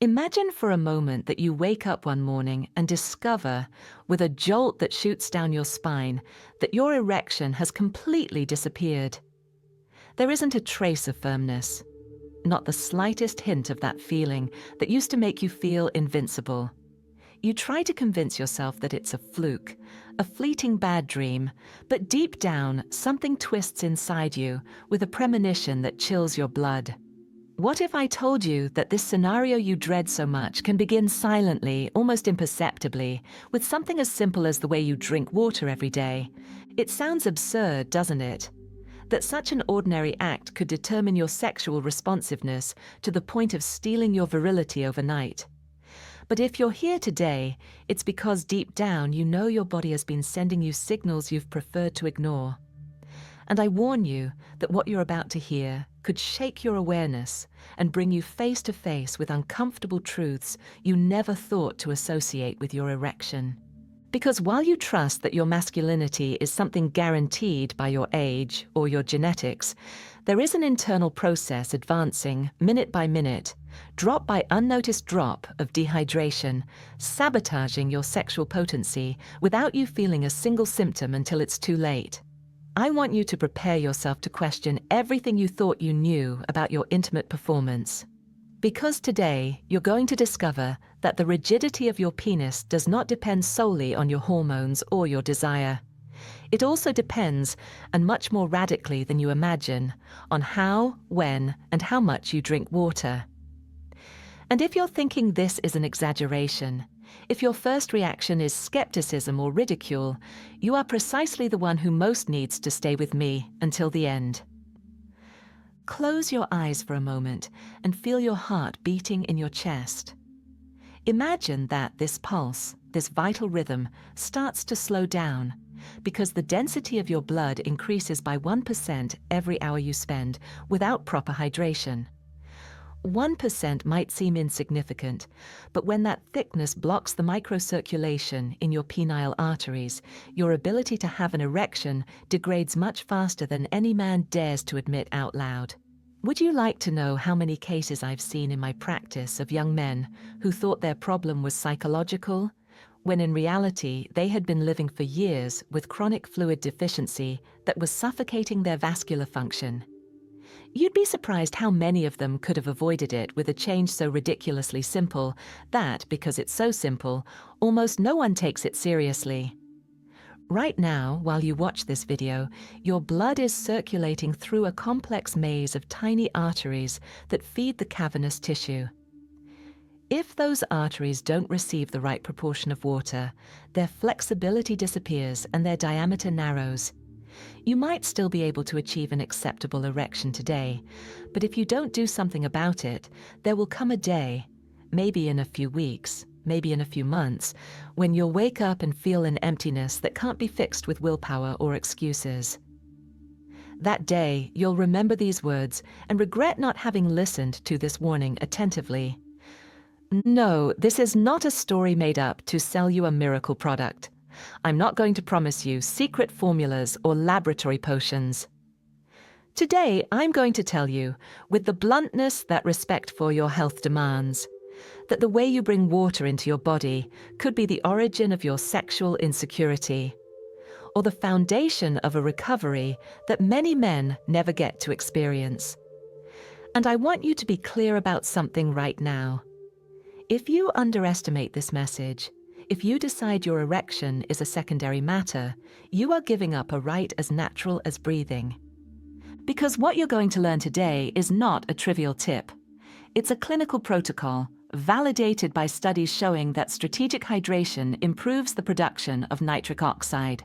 Imagine for a moment that you wake up one morning and discover, with a jolt that shoots down your spine, that your erection has completely disappeared. There isn't a trace of firmness, not the slightest hint of that feeling that used to make you feel invincible. You try to convince yourself that it's a fluke, a fleeting bad dream, but deep down, something twists inside you with a premonition that chills your blood. What if I told you that this scenario you dread so much can begin silently, almost imperceptibly, with something as simple as the way you drink water every day? It sounds absurd, doesn't it? That such an ordinary act could determine your sexual responsiveness to the point of stealing your virility overnight. But if you're here today, it's because deep down you know your body has been sending you signals you've preferred to ignore. And I warn you that what you're about to hear could shake your awareness and bring you face to face with uncomfortable truths you never thought to associate with your erection. Because while you trust that your masculinity is something guaranteed by your age or your genetics, there is an internal process advancing minute by minute, drop by unnoticed drop of dehydration, sabotaging your sexual potency without you feeling a single symptom until it's too late. I want you to prepare yourself to question everything you thought you knew about your intimate performance. Because today, you're going to discover that the rigidity of your penis does not depend solely on your hormones or your desire. It also depends, and much more radically than you imagine, on how, when, and how much you drink water. And if you're thinking this is an exaggeration, if your first reaction is skepticism or ridicule, you are precisely the one who most needs to stay with me until the end. Close your eyes for a moment and feel your heart beating in your chest. Imagine that this pulse, this vital rhythm, starts to slow down because the density of your blood increases by 1% every hour you spend without proper hydration. 1% might seem insignificant, but when that thickness blocks the microcirculation in your penile arteries, your ability to have an erection degrades much faster than any man dares to admit out loud. Would you like to know how many cases I've seen in my practice of young men who thought their problem was psychological, when in reality they had been living for years with chronic fluid deficiency that was suffocating their vascular function? You'd be surprised how many of them could have avoided it with a change so ridiculously simple that, because it's so simple, almost no one takes it seriously. Right now, while you watch this video, your blood is circulating through a complex maze of tiny arteries that feed the cavernous tissue. If those arteries don't receive the right proportion of water, their flexibility disappears and their diameter narrows. You might still be able to achieve an acceptable erection today, but if you don't do something about it, there will come a day, maybe in a few weeks, maybe in a few months, when you'll wake up and feel an emptiness that can't be fixed with willpower or excuses. That day, you'll remember these words and regret not having listened to this warning attentively. No, this is not a story made up to sell you a miracle product. I'm not going to promise you secret formulas or laboratory potions. Today, I'm going to tell you, with the bluntness that respect for your health demands, that the way you bring water into your body could be the origin of your sexual insecurity, or the foundation of a recovery that many men never get to experience. And I want you to be clear about something right now. If you underestimate this message, if you decide your erection is a secondary matter, you are giving up a right as natural as breathing. Because what you're going to learn today is not a trivial tip. It's a clinical protocol, validated by studies showing that strategic hydration improves the production of nitric oxide,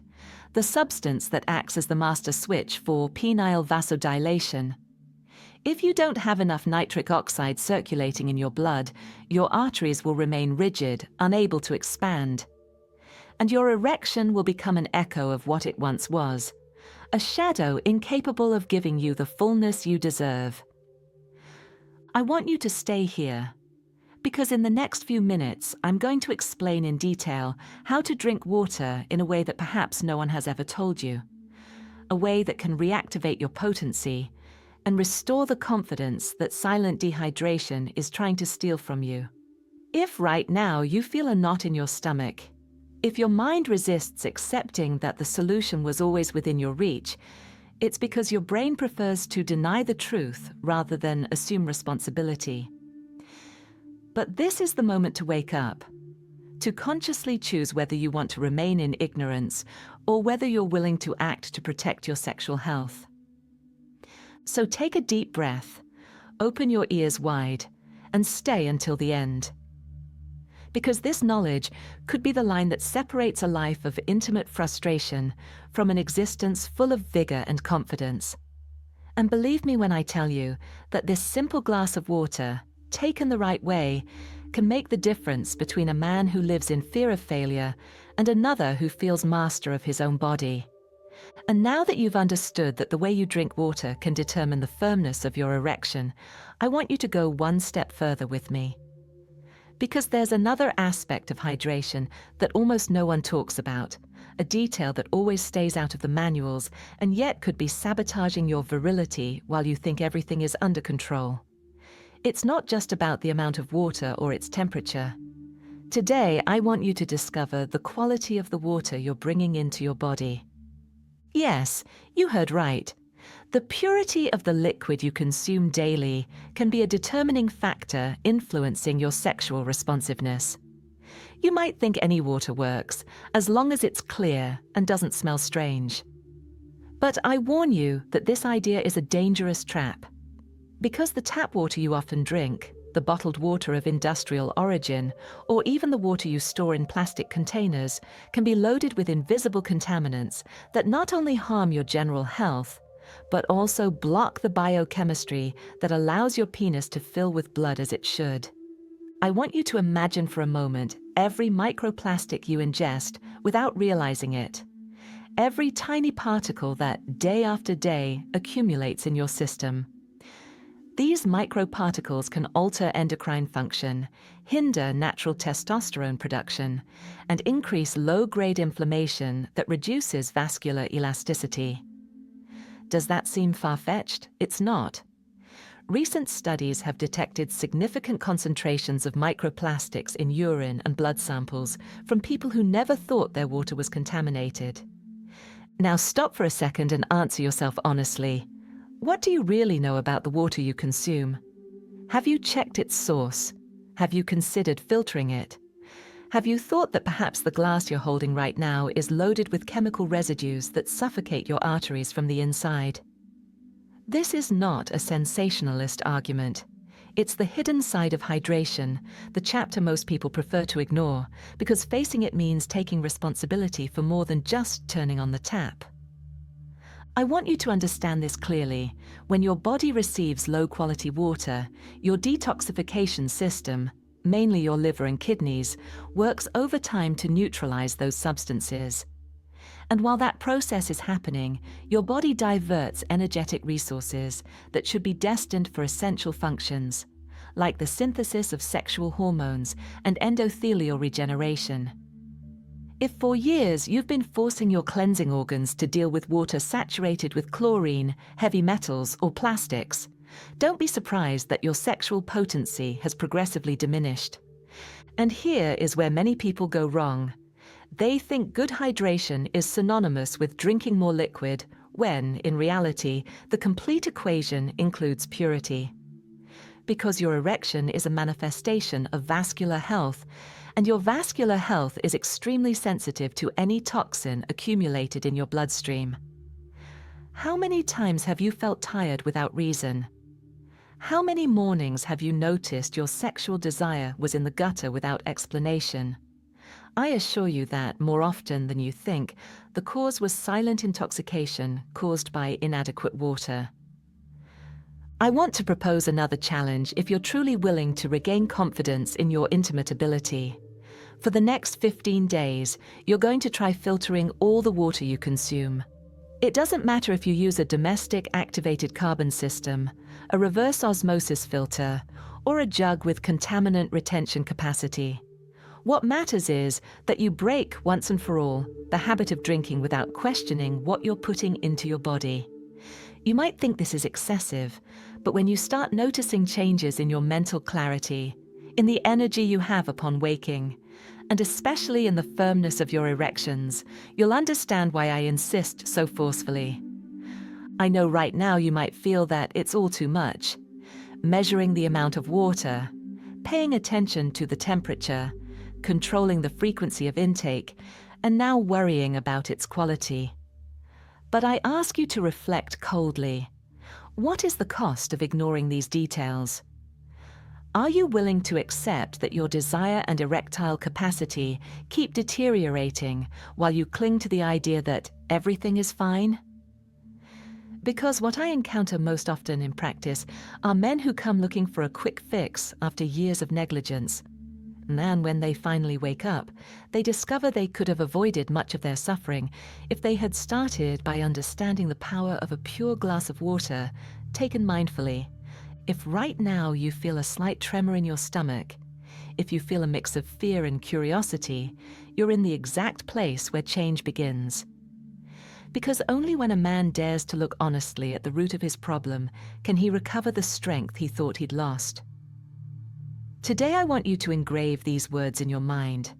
the substance that acts as the master switch for penile vasodilation. If you don't have enough nitric oxide circulating in your blood, your arteries will remain rigid, unable to expand. And your erection will become an echo of what it once was, a shadow incapable of giving you the fullness you deserve. I want you to stay here, because in the next few minutes, I'm going to explain in detail how to drink water in a way that perhaps no one has ever told you, a way that can reactivate your potency and restore the confidence that silent dehydration is trying to steal from you. If right now you feel a knot in your stomach, if your mind resists accepting that the solution was always within your reach, it's because your brain prefers to deny the truth rather than assume responsibility. But this is the moment to wake up, to consciously choose whether you want to remain in ignorance or whether you're willing to act to protect your sexual health. So take a deep breath, open your ears wide, and stay until the end. Because this knowledge could be the line that separates a life of intimate frustration from an existence full of vigor and confidence. And believe me when I tell you that this simple glass of water, taken the right way, can make the difference between a man who lives in fear of failure and another who feels master of his own body. And now that you've understood that the way you drink water can determine the firmness of your erection, I want you to go one step further with me. Because there's another aspect of hydration that almost no one talks about, a detail that always stays out of the manuals and yet could be sabotaging your virility while you think everything is under control. It's not just about the amount of water or its temperature. Today, I want you to discover the quality of the water you're bringing into your body. Yes, you heard right. The purity of the liquid you consume daily can be a determining factor influencing your sexual responsiveness. You might think any water works, as long as it's clear and doesn't smell strange. But I warn you that this idea is a dangerous trap. Because the tap water you often drink, the bottled water of industrial origin, or even the water you store in plastic containers, can be loaded with invisible contaminants that not only harm your general health, but also block the biochemistry that allows your penis to fill with blood as it should. I want you to imagine for a moment every microplastic you ingest without realizing it. Every tiny particle that, day after day, accumulates in your system. These microparticles can alter endocrine function, hinder natural testosterone production, and increase low-grade inflammation that reduces vascular elasticity. Does that seem far-fetched? It's not. Recent studies have detected significant concentrations of microplastics in urine and blood samples from people who never thought their water was contaminated. Now stop for a second and answer yourself honestly. What do you really know about the water you consume? Have you checked its source? Have you considered filtering it? Have you thought that perhaps the glass you're holding right now is loaded with chemical residues that suffocate your arteries from the inside? This is not a sensationalist argument. It's the hidden side of hydration, the chapter most people prefer to ignore, because facing it means taking responsibility for more than just turning on the tap. I want you to understand this clearly. When your body receives low-quality water, your detoxification system, mainly your liver and kidneys, works overtime to neutralize those substances. And while that process is happening, your body diverts energetic resources that should be destined for essential functions, like the synthesis of sexual hormones and endothelial regeneration. If for years you've been forcing your cleansing organs to deal with water saturated with chlorine, heavy metals, or plastics, don't be surprised that your sexual potency has progressively diminished. And here is where many people go wrong. They think good hydration is synonymous with drinking more liquid, when, in reality, the complete equation includes purity. Because your erection is a manifestation of vascular health, and your vascular health is extremely sensitive to any toxin accumulated in your bloodstream. How many times have you felt tired without reason? How many mornings have you noticed your sexual desire was in the gutter without explanation? I assure you that, more often than you think, the cause was silent intoxication caused by inadequate water. I want to propose another challenge if you're truly willing to regain confidence in your intimate ability. For the next 15 days, you're going to try filtering all the water you consume. It doesn't matter if you use a domestic activated carbon system, a reverse osmosis filter, or a jug with contaminant retention capacity. What matters is that you break once and for all the habit of drinking without questioning what you're putting into your body. You might think this is excessive, but when you start noticing changes in your mental clarity, in the energy you have upon waking, and especially in the firmness of your erections, you'll understand why I insist so forcefully. I know right now you might feel that it's all too much. Measuring the amount of water, paying attention to the temperature, controlling the frequency of intake, and now worrying about its quality. But I ask you to reflect coldly. What is the cost of ignoring these details? Are you willing to accept that your desire and erectile capacity keep deteriorating while you cling to the idea that everything is fine? Because what I encounter most often in practice are men who come looking for a quick fix after years of negligence. And when they finally wake up, they discover they could have avoided much of their suffering if they had started by understanding the power of a pure glass of water, taken mindfully. If right now you feel a slight tremor in your stomach, if you feel a mix of fear and curiosity, you're in the exact place where change begins. Because only when a man dares to look honestly at the root of his problem can he recover the strength he thought he'd lost. Today I want you to engrave these words in your mind.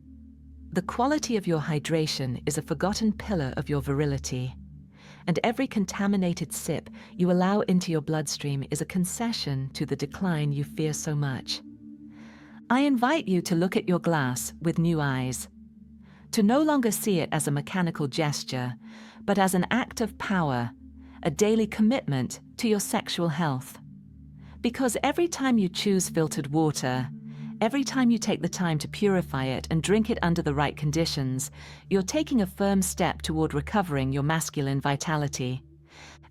The quality of your hydration is a forgotten pillar of your virility, and every contaminated sip you allow into your bloodstream is a concession to the decline you fear so much. I invite you to look at your glass with new eyes, to no longer see it as a mechanical gesture, but as an act of power, a daily commitment to your sexual health. Because every time you choose filtered water, every time you take the time to purify it and drink it under the right conditions, you're taking a firm step toward recovering your masculine vitality.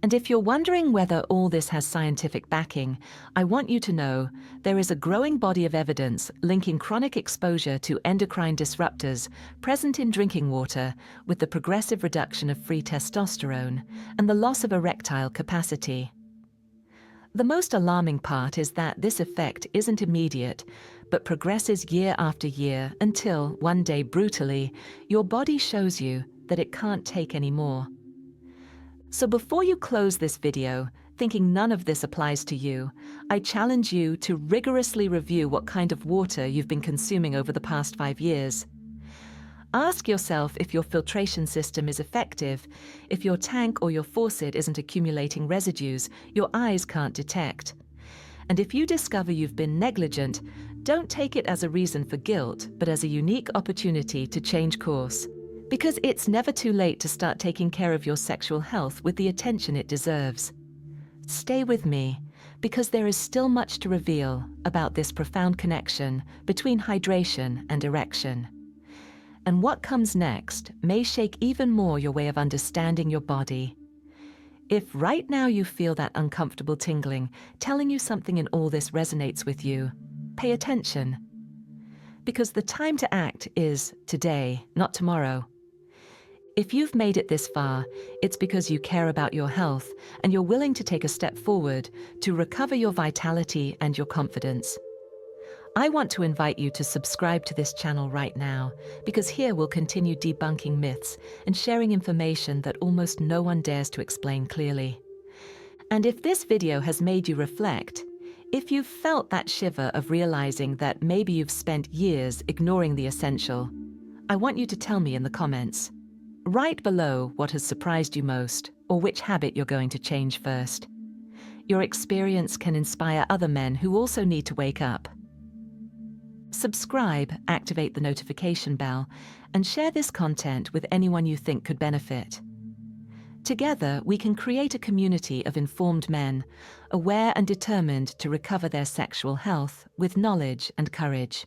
And if you're wondering whether all this has scientific backing, I want you to know there is a growing body of evidence linking chronic exposure to endocrine disruptors present in drinking water with the progressive reduction of free testosterone and the loss of erectile capacity. The most alarming part is that this effect isn't immediate, but progresses year after year until, one day brutally, your body shows you that it can't take any more. So before you close this video, thinking none of this applies to you, I challenge you to rigorously review what kind of water you've been consuming over the past 5 years. Ask yourself if your filtration system is effective, if your tank or your faucet isn't accumulating residues your eyes can't detect. And if you discover you've been negligent, don't take it as a reason for guilt, but as a unique opportunity to change course. Because it's never too late to start taking care of your sexual health with the attention it deserves. Stay with me, because there is still much to reveal about this profound connection between hydration and erection. And what comes next may shake even more your way of understanding your body. If right now you feel that uncomfortable tingling, telling you something in all this resonates with you, pay attention. Because the time to act is today, not tomorrow. If you've made it this far, it's because you care about your health and you're willing to take a step forward to recover your vitality and your confidence. I want to invite you to subscribe to this channel right now, because here we'll continue debunking myths and sharing information that almost no one dares to explain clearly. And if this video has made you reflect, if you've felt that shiver of realizing that maybe you've spent years ignoring the essential, I want you to tell me in the comments. Write below what has surprised you most, or which habit you're going to change first. Your experience can inspire other men who also need to wake up. Subscribe, activate the notification bell, and share this content with anyone you think could benefit. Together, we can create a community of informed men, aware and determined to recover their sexual health with knowledge and courage.